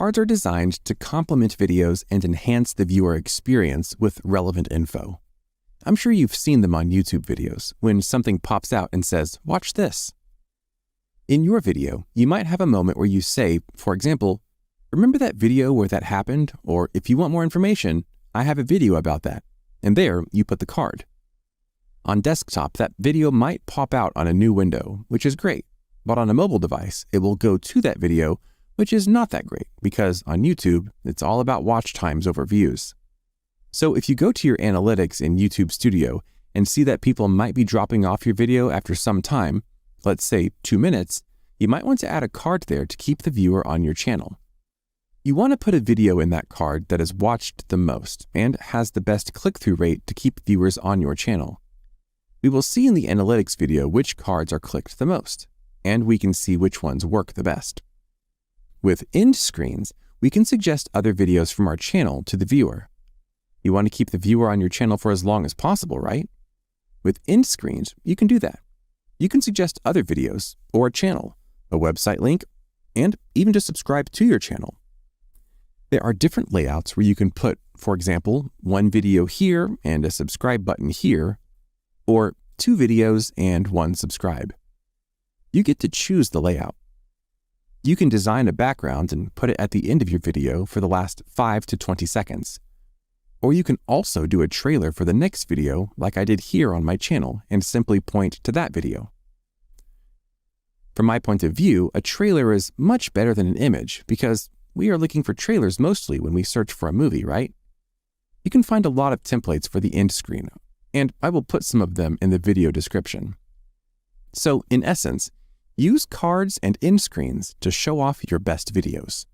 cards are designed to complement videos and enhance the viewer experience with relevant info. I'm sure you've seen them on YouTube videos when something pops out and says, "Watch this." In your video, you might have a moment where you say, for example, "Remember that video where that happened?" Or, "If you want more information, I have a video about that." And there you put the card. On desktop, that video might pop out on a new window, which is great. But on a mobile device, it will go to that video, which is not that great because on YouTube, it's all about watch times over views. So if you go to your analytics in YouTube Studio and see that people might be dropping off your video after some time, let's say 2 minutes, you might want to add a card there to keep the viewer on your channel. You want to put a video in that card that is watched the most and has the best click-through rate to keep viewers on your channel. We will see in the analytics video which cards are clicked the most, and we can see which ones work the best. With end screens, we can suggest other videos from our channel to the viewer. You want to keep the viewer on your channel for as long as possible, right? With end screens, you can do that. You can suggest other videos or a channel, a website link, and even to subscribe to your channel. There are different layouts where you can put, for example, one video here and a subscribe button here, or 2 videos and 1 subscribe. You get to choose the layout. You can design a background and put it at the end of your video for the last 5 to 20 seconds. Or you can also do a trailer for the next video like I did here on my channel and simply point to that video. From my point of view, a trailer is much better than an image because we are looking for trailers mostly when we search for a movie, right? You can find a lot of templates for the end screen, and I will put some of them in the video description. So, in essence, use cards and end screens to show off your best videos.